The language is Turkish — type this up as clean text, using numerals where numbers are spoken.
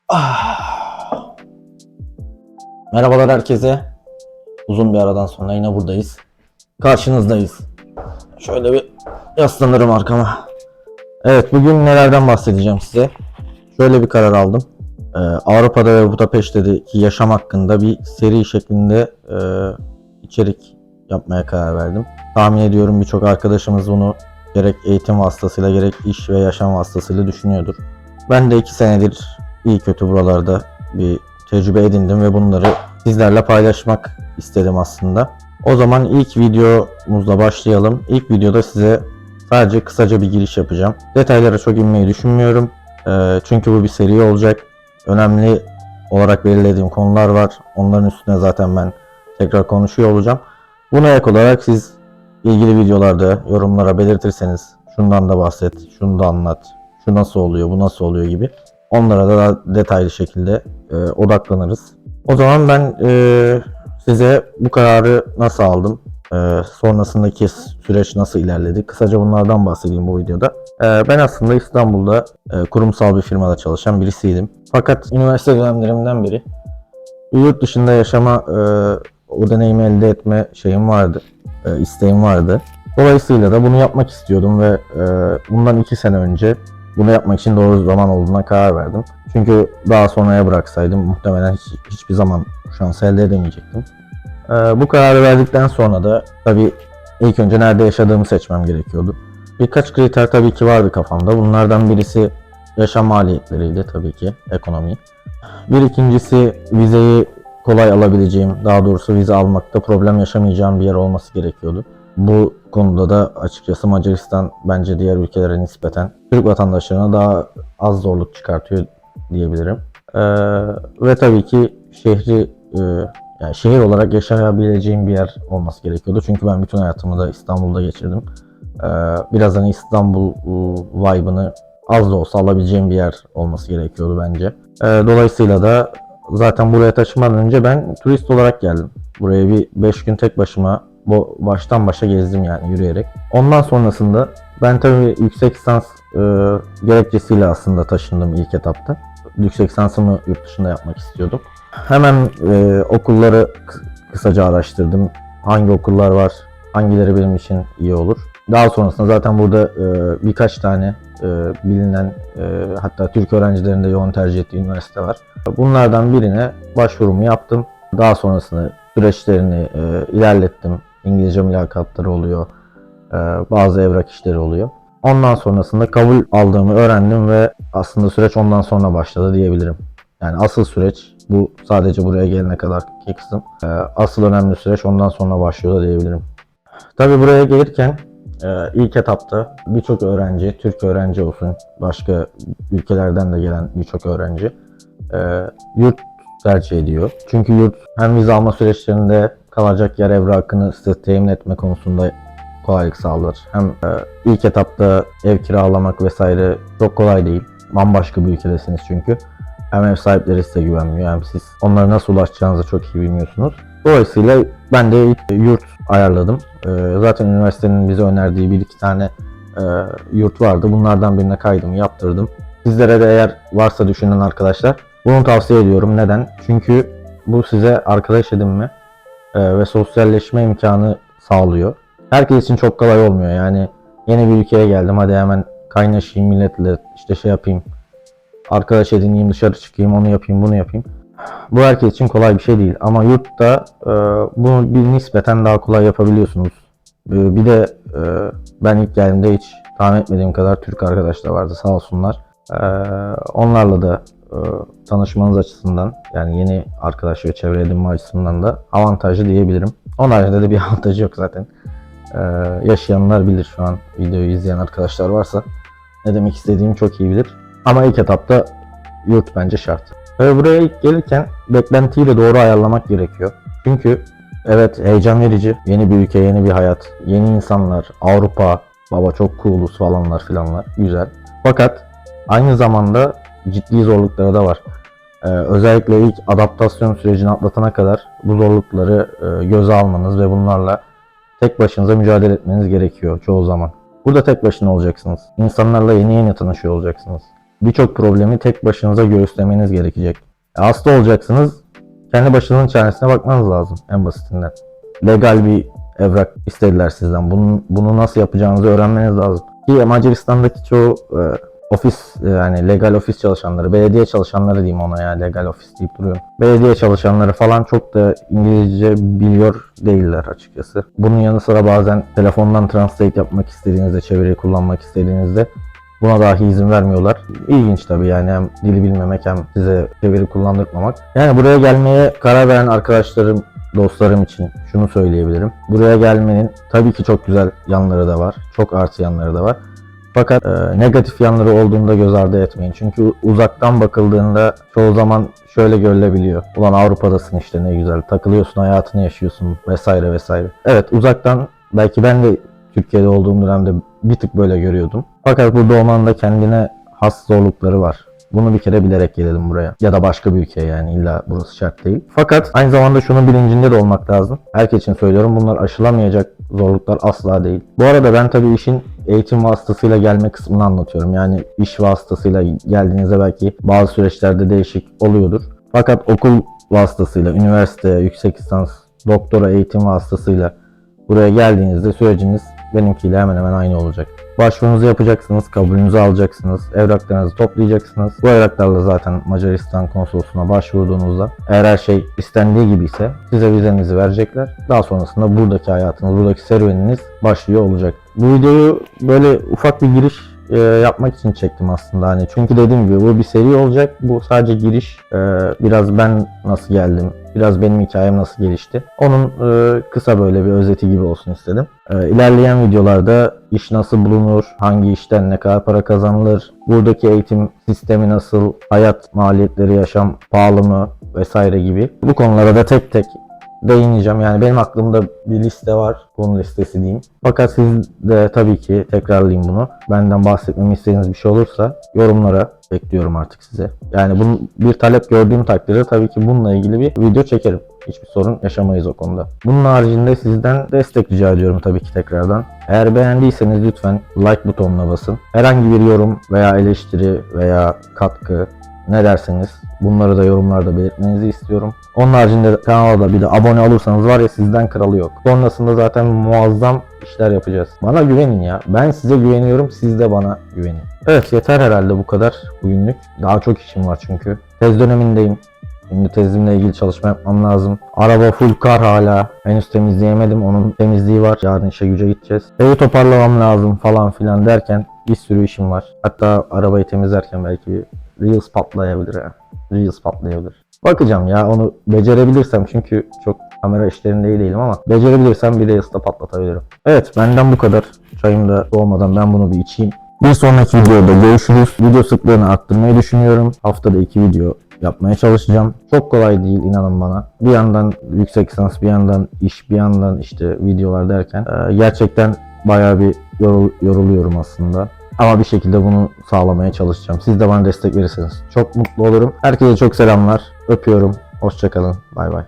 Ah. Merhabalar herkese. Uzun bir aradan sonra yine buradayız. Karşınızdayız. Şöyle bir yaslanırım arkama. Evet, bugün nelerden bahsedeceğim size. Şöyle bir karar aldım. Avrupa'da ve Budapeşte'deki yaşam hakkında bir seri şeklinde içerik yapmaya karar verdim. Tahmin ediyorum birçok arkadaşımız bunu gerek eğitim vasıtasıyla gerek iş ve yaşam vasıtasıyla düşünüyordur. Ben de 2 senedir iyi kötü buralarda bir tecrübe edindim ve bunları sizlerle paylaşmak istedim aslında. O zaman ilk videomuzla başlayalım. İlk videoda size sadece kısaca bir giriş yapacağım. Detaylara çok inmeyi düşünmüyorum. Çünkü bu bir seri olacak. Önemli olarak belirlediğim konular var. Onların üstüne zaten ben tekrar konuşuyor olacağım. Buna ek olarak siz ilgili videolarda yorumlara belirtirseniz şundan da bahset, şunu da anlat, şu nasıl oluyor, bu nasıl oluyor gibi onlara da daha detaylı şekilde odaklanırız. O zaman ben size bu kararı nasıl aldım, sonrasındaki süreç nasıl ilerledi, kısaca bunlardan bahsedeyim bu videoda. Ben aslında İstanbul'da kurumsal bir firmada çalışan birisiydim. Fakat üniversite dönemlerimden beri yurt dışında yaşama, o deneyimi elde etme şeyim vardı, isteğim vardı. Dolayısıyla da bunu yapmak istiyordum ve bundan 2 sene önce bunu yapmak için doğru zaman olduğuna karar verdim. Çünkü daha sonraya bıraksaydım muhtemelen hiçbir zaman şans elde edemeyecektim. Bu kararı verdikten sonra da tabii ilk önce nerede yaşadığımı seçmem gerekiyordu. Birkaç kriter tabii ki vardı kafamda. Bunlardan birisi yaşam maliyetleriydi tabii ki, ekonomi. Bir ikincisi vizeyi kolay alabileceğim, daha doğrusu vize almakta problem yaşamayacağım bir yer olması gerekiyordu. Bu konuda da açıkçası Macaristan bence diğer ülkelere nispeten Türk vatandaşlarına daha az zorluk çıkartıyor diyebilirim. Ve tabii ki yani şehir olarak yaşayabileceğim bir yer olması gerekiyordu. Çünkü ben bütün hayatımı da İstanbul'da geçirdim. Biraz hani İstanbul vibe'ını az da olsa alabileceğim bir yer olması gerekiyordu bence. Dolayısıyla da zaten buraya taşımadan önce ben turist olarak geldim. Buraya bir 5 gün tek başıma baştan başa gezdim yani yürüyerek. Ondan sonrasında ben tabii yüksek lisans gerekçesiyle aslında taşındım ilk etapta. Yüksek lisansımı yurt dışında yapmak istiyordum. Hemen okulları kısaca araştırdım. Hangi okullar var, hangileri benim için iyi olur. Daha sonrasında zaten burada birkaç tane bilinen, hatta Türk öğrencilerin de yoğun tercih ettiği üniversite var. Bunlardan birine başvurumu yaptım. Daha sonrasında süreçlerini ilerlettim. İngilizce mülakatları oluyor, bazı evrak işleri oluyor. Ondan sonrasında kabul aldığımı öğrendim ve aslında süreç ondan sonra başladı diyebilirim. Yani asıl süreç bu, sadece buraya gelene kadarki kısım. Asıl önemli süreç ondan sonra başlıyor da diyebilirim. Tabii buraya gelirken ilk etapta birçok öğrenci, Türk öğrenci olsun, başka ülkelerden de gelen birçok öğrenci yurt tercih ediyor. Çünkü yurt hem vize alma süreçlerinde kalacak yer evrakını size temin etme konusunda kolaylık sağlar. Hem ilk etapta ev kiralamak vesaire çok kolay değil. Bambaşka bir ülkedesiniz çünkü. Hem ev sahipleri size güvenmiyor hem siz onlara nasıl ulaşacağınızı çok iyi bilmiyorsunuz. Dolayısıyla ben de yurt ayarladım. Zaten üniversitenin bize önerdiği 1-2 tane yurt vardı. Bunlardan birine kaydımı yaptırdım. Sizlere de eğer varsa düşünen arkadaşlar bunu tavsiye ediyorum. Neden? Çünkü bu size arkadaş edinme ve sosyalleşme imkanı sağlıyor. Herkes için çok kolay olmuyor. Yani yeni bir ülkeye geldim, hadi hemen kaynaşayım milletle, işte şey yapayım, arkadaş edineyim, dışarı çıkayım, onu yapayım, bunu yapayım. Bu herkes için kolay bir şey değil. Ama yurtta bunu bir nispeten daha kolay yapabiliyorsunuz. Bir de ben ilk geldiğimde hiç tahmin etmediğim kadar Türk arkadaş da vardı, sağ olsunlar. Onlarla da tanışmanız açısından, yani yeni arkadaş ve çevre edinme açısından da avantajlı diyebilirim. Onun haricinde de bir avantajı yok zaten. Yaşayanlar bilir, şu an videoyu izleyen arkadaşlar varsa ne demek istediğimi çok iyi bilir. Ama ilk etapta yurt bence şart. Ve buraya ilk gelirken beklentiyi de doğru ayarlamak gerekiyor. Çünkü evet, heyecan verici, yeni bir ülke, yeni bir hayat, yeni insanlar, Avrupa, baba çok cooluz falanlar filanlar, güzel. Fakat aynı zamanda ciddi zorlukları da var. Özellikle ilk adaptasyon sürecini atlatana kadar bu zorlukları göze almanız ve bunlarla tek başınıza mücadele etmeniz gerekiyor çoğu zaman. Burada tek başına olacaksınız. İnsanlarla yeni yeni tanışıyor olacaksınız. birçok problemi tek başınıza göğüslemeniz gerekecek. Hasta olacaksınız, kendi başınızın çaresine bakmanız lazım en basitinden. Legal bir evrak istediler sizden. Bunu nasıl yapacağınızı öğrenmeniz lazım. Ki Macaristan'daki çoğu ofis, yani legal ofis çalışanları, belediye çalışanları diyeyim ona, ya legal ofis deyip duruyorum. Belediye çalışanları falan çok da İngilizce biliyor değiller açıkçası. Bunun yanı sıra bazen telefondan translate yapmak istediğinizde, çeviri kullanmak istediğinizde buna dahi izin vermiyorlar. İlginç tabii, yani hem dili bilmemek hem size çeviri kullandırmamak. Yani buraya gelmeye karar veren arkadaşlarım, dostlarım için şunu söyleyebilirim. Buraya gelmenin tabii ki çok güzel yanları da var. Çok artı yanları da var. Fakat negatif yanları olduğunda göz ardı etmeyin. Çünkü uzaktan bakıldığında çoğu zaman şöyle görülebiliyor. Ulan Avrupa'dasın işte, ne güzel takılıyorsun, hayatını yaşıyorsun vesaire vesaire. Evet, uzaktan belki ben de Türkiye'de olduğum dönemde bir tık böyle görüyordum. Fakat burada olmanın da kendine has zorlukları var. Bunu bir kere bilerek gelelim buraya. Ya da başka bir ülkeye, yani illa burası şart değil. Fakat aynı zamanda şunun bilincinde de olmak lazım. Herkes için söylüyorum, bunlar aşılamayacak zorluklar asla değil. Bu arada ben tabii işin eğitim vasıtasıyla gelme kısmını anlatıyorum. Yani iş vasıtasıyla geldiğinizde belki bazı süreçlerde değişik oluyordur. Fakat okul vasıtasıyla, üniversite, yüksek lisans, doktora eğitim vasıtasıyla buraya geldiğinizde süreciniz benimkiyle hemen hemen aynı olacak. Başvurunuzu yapacaksınız, kabulünüzü alacaksınız, evraklarınızı toplayacaksınız. Bu evraklarla zaten Macaristan konsolosluğuna başvurduğunuzda eğer her şey istendiği gibi ise size vizenizi verecekler. Daha sonrasında buradaki hayatınız, buradaki serüveniniz başlıyor olacak. Bu videoyu böyle ufak bir giriş yapmak için çektim aslında, hani çünkü dediğim gibi bu bir seri olacak. Bu sadece giriş, biraz ben nasıl geldim, biraz benim hikayem nasıl gelişti, onun kısa böyle bir özeti gibi olsun istedim. İlerleyen videolarda iş nasıl bulunur, hangi işten ne kadar para kazanılır, buradaki eğitim sistemi nasıl, hayat maliyetleri, yaşam pahalı mı vesaire gibi bu konulara da tek tek değineceğim. Yani benim aklımda bir liste var. Konu listesi diyeyim. Fakat siz de tabii ki, tekrarlayayım bunu, benden bahsetmemi istediğiniz bir şey olursa yorumlara bekliyorum artık size. Yani bunun bir talep gördüğüm takdirde tabii ki bununla ilgili bir video çekerim. Hiçbir sorun yaşamayız o konuda. Bunun haricinde sizden destek rica ediyorum tabii ki tekrardan. Eğer beğendiyseniz lütfen like butonuna basın. Herhangi bir yorum veya eleştiri veya katkı, ne derseniz bunları da yorumlarda belirtmenizi istiyorum. Onun haricinde kanala da bir de abone olursanız var ya, sizden kralı yok. Sonrasında zaten muazzam işler yapacağız. Bana güvenin ya. Ben size güveniyorum, siz de bana güvenin. Evet, yeter herhalde bu kadar bugünlük. Daha çok işim var çünkü. Tez dönemindeyim. Şimdi tezimle ilgili çalışma yapmam lazım. Araba full kar hala. Henüz temizleyemedim. Onun temizliği var. Yarın işe güce gideceğiz. Evi toparlamam lazım falan filan derken bir sürü işim var. Hatta arabayı temizlerken belki Reels patlayabilir ya. Reels patlayabilir. Bakacağım ya, onu becerebilirsem, çünkü çok kamera işlerinde iyi değilim ama becerebilirsem bir Reels'ta patlatabilirim. Evet, benden bu kadar. Çayım da soğumadan ben bunu bir içeyim. Bir sonraki videoda görüşürüz. Video sıklığını arttırmayı düşünüyorum. Haftada 2 video yapmaya çalışacağım. Çok kolay değil, inanın bana. Bir yandan yüksek lisans, bir yandan iş, bir yandan işte videolar derken gerçekten bayağı bir yoruluyorum aslında. Ama bir şekilde bunu sağlamaya çalışacağım. Siz de bana destek verirseniz çok mutlu olurum. Herkese çok selamlar. Öpüyorum. Hoşça kalın. Bay bay.